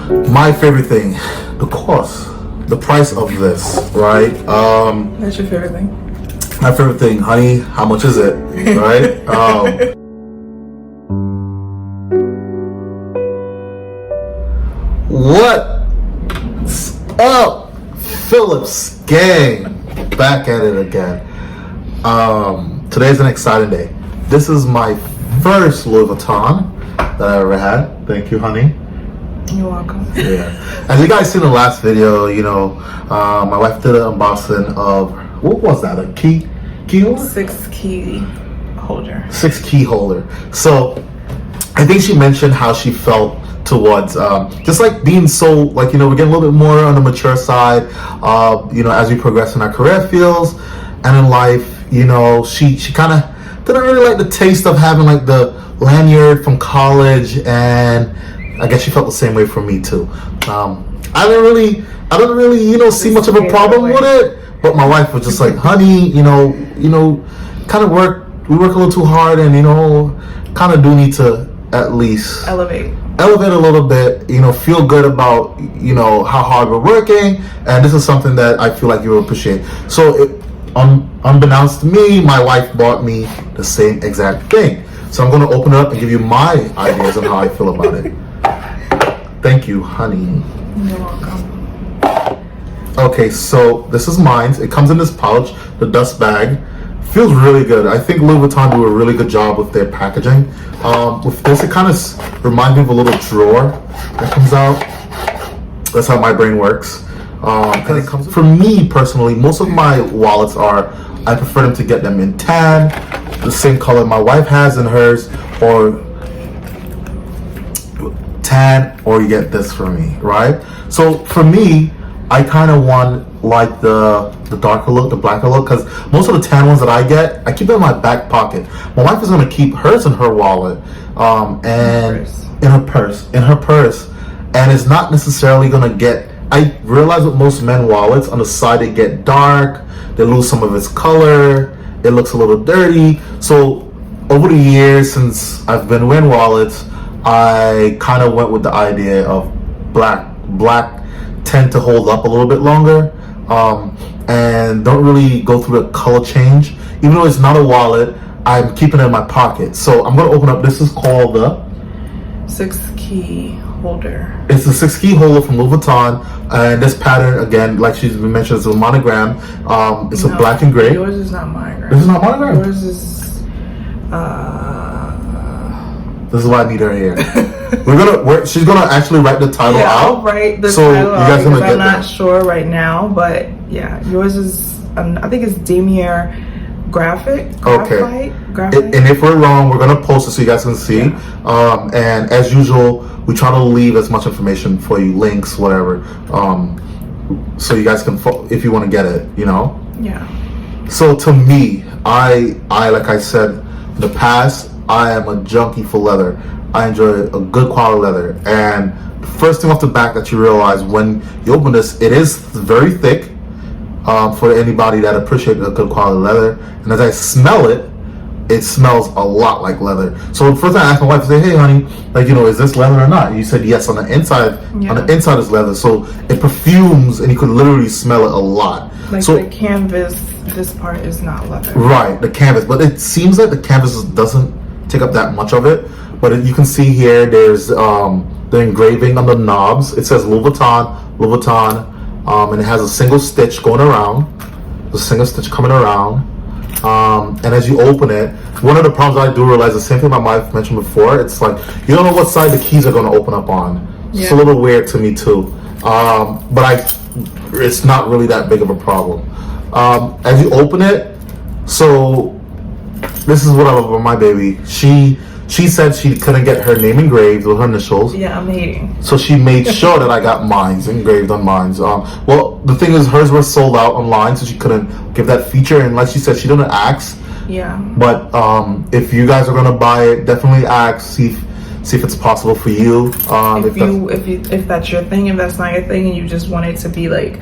My favorite thing, the cost, the price of this, right? That's your favorite thing? My favorite thing, honey, how much is it, right? What's up, Phillips gang? Back at it again. Today's an exciting day. This is my first Louis Vuitton that I ever had. Thank you, honey. You're welcome. Yeah. As you guys seen in the last video, my wife did an unboxing of, what was that? A key holder? 6 key holder. 6 key holder. So I think she mentioned how she felt towards just like being so, like, we're getting a little bit more on the mature side, as we progress in our career fields and in life. She kind of didn't really like the taste of having like the lanyard from college, and I guess she felt the same way for me too. I didn't really, see much of a problem with it, but my wife was just like, honey, we work a little too hard, and kind of do need to at least elevate a little bit, feel good about, how hard we're working, and this is something that I feel like you will appreciate. So unbeknownst to me, my wife bought me the same exact thing. So I'm going to open it up and give you my ideas on how I feel about it. Thank you, honey. You're welcome. Okay, so this is mine. It comes in this pouch, the dust bag. Feels really good. I think Louis Vuitton do a really good job with their packaging. With this, it kind of reminds me of a little drawer that comes out. That's how my brain works. For me personally, most of my wallets I prefer them to get them in tan, the same color my wife has in hers, or tan, or you get this for me, right? So for me, I kind of want like the darker look, the blacker look, because most of the tan ones that I get, I keep them in my back pocket. My wife is going to keep hers in her wallet, and in her purse, and it's not necessarily going to get. I realize with most men wallets, on the side they get dark, they lose some of its color, it looks a little dirty. So over the years since I've been wearing wallets, I kind of went with the idea of black tend to hold up a little bit longer, and don't really go through the color change. Even though it's not a wallet, I'm keeping it in my pocket. So I'm going to open up, this is called the 6 key holder. It's a 6 key holder from Louis Vuitton, and this pattern, again, like she's been mentioned, is a monogram. It's a black and gray. Yours is not monogram. This is not monogram? Yours is this is why I need her here. She's gonna actually write the title out. I'll write the title out because I'm not sure right now, but yeah, yours is I think it's Damier Graphite. Okay. And if we're wrong, we're gonna post it so you guys can see. Yeah. And as usual, we try to leave as much information for you, links, whatever, so you guys can, if you want to get it, Yeah. So to me, I like I said in the past, I am a junkie for leather. I enjoy a good quality leather, and the first thing off the back that you realize when you open this, it is very thick. For anybody that appreciates a good quality leather, and as I smell it, it smells a lot like leather. So the first time I asked my wife, I said, "Hey, honey, is this leather or not?" And you said yes. On the inside, is leather, so it perfumes, and you could literally smell it a lot. Like the canvas, this part is not leather. Right, the canvas, but it seems like the canvas doesn't take up that much of it. But you can see here, there's the engraving on the knobs. It says Louis Vuitton, and it has a single stitch going around, the single stitch coming around. And as you open it, one of the problems I do realize, the same thing my wife mentioned before, it's like you don't know what side the keys are going to open up on. Yeah. It's a little weird to me too, but it's not really that big of a problem. As you open it, so this is what I love about my baby. She said she couldn't get her name engraved with her initials. Yeah, I'm hating. So she made sure that I got mines engraved on mines. Well, the thing is, hers were sold out online, so she couldn't give that feature. And like she said, she didn't ask. Yeah. But if you guys are gonna buy it, definitely ask. See if it's possible for you. If that's your thing, if that's not your thing, and you just want it to be like,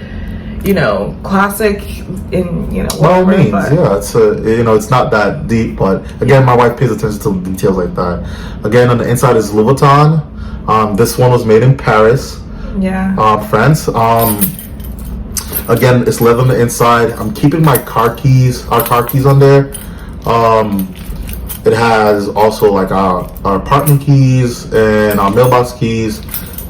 classic in by all means, yeah, it's not that deep, but again, my wife pays attention to details like that. Again, on the inside is Louis Vuitton. This one was made in Paris. friends. Again, it's leather on the inside. I'm keeping my our car keys on there. It has also like our apartment keys and our mailbox keys.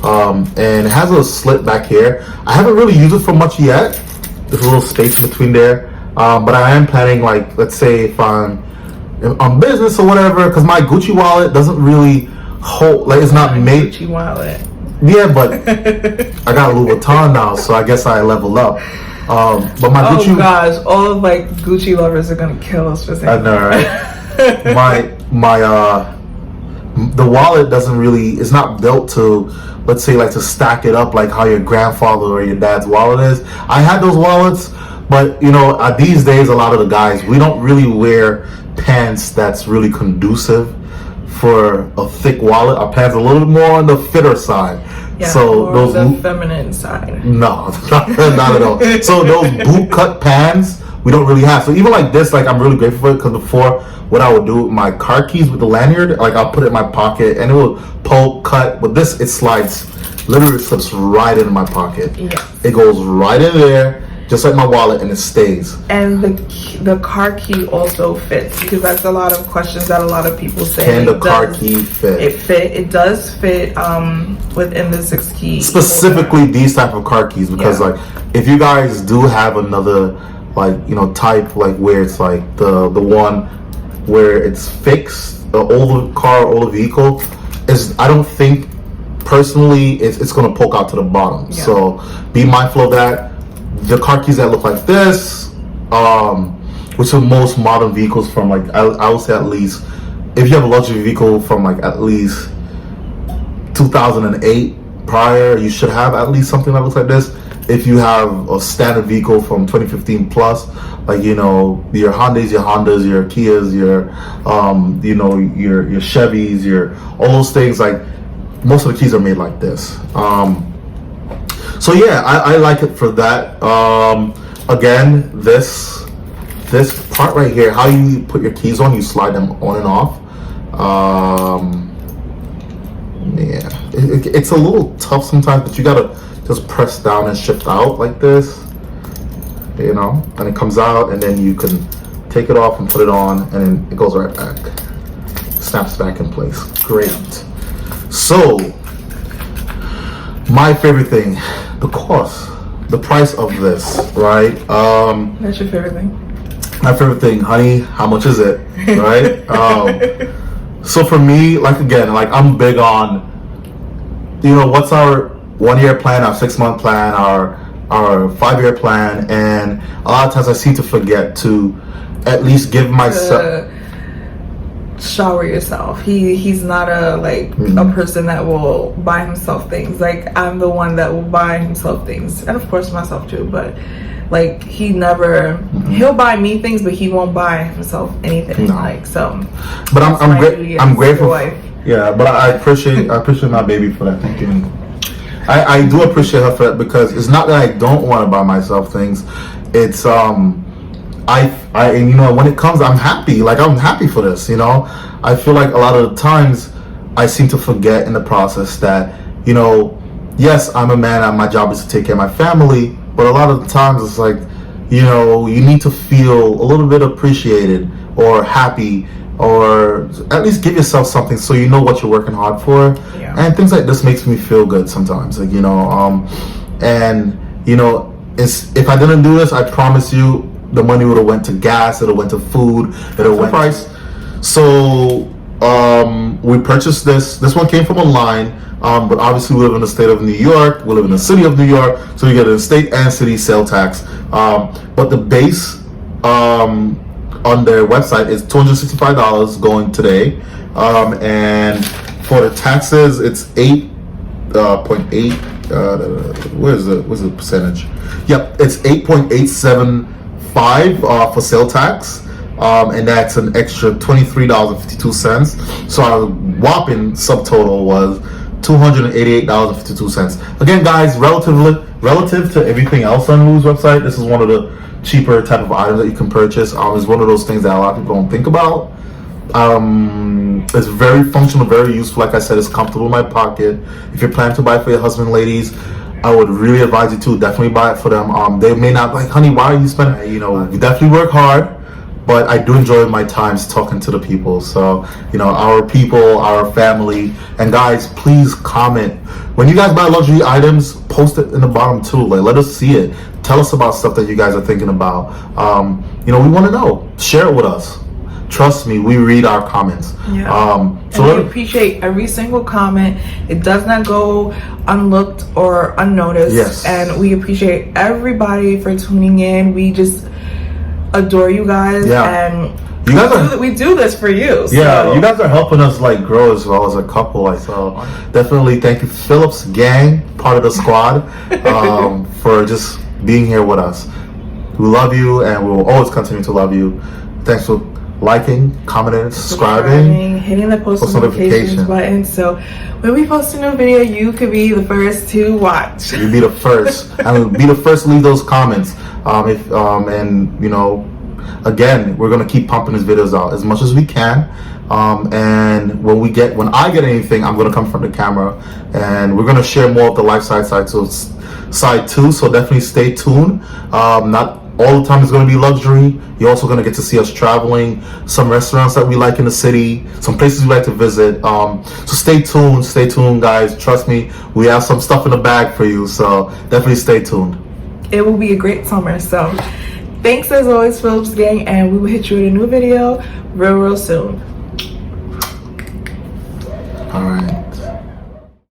And it has a slit back here. I haven't really used it for much yet. There's a little space between there. But I am planning, like, let's say if I'm on business or whatever, because my Gucci wallet doesn't really hold, like, it's not made. Gucci wallet. Yeah, but I got Louis Vuitton now, so I guess I leveled up. But my Gucci. Oh gosh, all of like Gucci lovers are gonna kill us for saying. I know, right? The wallet doesn't really. It's not built to, let's say, like to stack it up like how your grandfather or your dad's wallet is. I had those wallets, but you know, these days a lot of the guys, we don't really wear pants that's really conducive for a thick wallet. Our pants are a little bit more on the fitter side. Yeah, so those the feminine side. No, not at all. So those boot cut pants we don't really have. So even like this, like I'm really grateful for it, because before, what I would do with my car keys with the lanyard, like I'll put it in my pocket and it will pull, cut. With this, it slides, literally slips right into my pocket. Yeah. It goes right in there, just like my wallet, and it stays. And the car key also fits, because that's a lot of questions that a lot of people say. Can the car key fit? It does fit within the 6 key. Specifically these type of car keys, because like if you guys do have another, like, you know, type, like where it's like the one where it's fixed, the older car, older vehicle, is, I don't think personally it's going to poke out to the bottom. So be mindful of that. The car keys that look like this, which are most modern vehicles from, like, I would say at least, if you have a luxury vehicle from like at least 2008 prior, you should have at least something that looks like this. If you have a standard vehicle from 2015 plus, like, you know, your Hondas, your Kias, your you know, your Chevys, your all those things, like most of the keys are made like this. So yeah, I like it for that. Again, this part right here, how you put your keys on, you slide them on and off. Yeah, it's a little tough sometimes, but you gotta just press down and shift out like this, you know, and it comes out, and then you can take it off and put it on, and then it goes right back, snaps back in place. Great. So my favorite thing, the cost, the price of this, right? That's your favorite thing? My favorite thing, honey, how much is it, right? So for me, like, again, like, I'm big on, you know, what's our 1-year plan, our 6-month plan, our 5-year plan, and a lot of times I seem to forget to at least give myself. Shower yourself. He's not a a person that will buy himself things. Like, I'm the one that will buy himself things, and of course myself too, but like, he never he'll buy me things, but he won't buy himself anything. Like, so but I'm grateful. Yeah, but I appreciate my baby for that. Thank you. I do appreciate her for that, because it's not that I don't want to buy myself things. It's and you know, when it comes, I'm happy. Like, I'm happy for this, you know. I feel like a lot of the times I seem to forget in the process that, you know, yes, I'm a man and my job is to take care of my family, but a lot of the times it's like, you know, you need to feel a little bit appreciated or happy, or at least give yourself something so you know what you're working hard for. And things like this makes me feel good sometimes, like, you know, and you know, if I didn't do this, I promise you the money would have went to gas, it would have went to food, it would have went to price. So we purchased this one came from online, but obviously we live in the state of New York, we live in the city of New York, so you get a state and city sale tax, but the base on their website is $265 going today, and for the taxes it's 8.8. Where's the percentage? Yep, it's 8.875 for sale tax, and that's an extra $23.52. So our whopping subtotal was $288.52. Again, guys, relative to everything else on Lou's website, this is one of the cheaper type of items that you can purchase. It's one of those things that a lot of people don't think about. It's very functional, very useful. Like I said, it's comfortable in my pocket. If you're planning to buy for your husband, ladies, I would really advise you to definitely buy it for them. They may not like, honey, why are you spending? You know, we definitely work hard, but I do enjoy my times talking to the people. So, you know, our people, our family, and guys, please comment. When you guys buy luxury items, post it in the bottom too. Like, let us see it. Tell us about stuff that you guys are thinking about. You know, we want to know. Share it with us. Trust me, we read our comments. Yeah. So we appreciate every single comment. It does not go unlooked or unnoticed. Yes. And we appreciate everybody for tuning in. We just adore you guys. Yeah. And you guys we do this for you. Yeah, so. you guys are helping us like grow as well as a couple. Like, so definitely thank you, Phillips gang, part of the squad, for just being here with us. We love you, and we will always continue to love you. Thanks for liking, commenting, subscribing, hitting the post notifications button. So when we post a new video, you could be the first to watch. You'll be the first, and be the first to leave those comments. And you know, again, we're gonna keep pumping these videos out as much as we can. And when I get anything, I'm gonna come from the camera, and we're gonna share more of the lifestyle side too. So definitely stay tuned. Not all the time is going to be luxury. You're also going to get to see us traveling, some restaurants that we like in the city, some places we like to visit. So stay tuned, guys. Trust me, we have some stuff in the bag for you. So definitely stay tuned. It will be a great summer. So thanks as always, Phillips gang, and we will hit you with a new video real soon. All right.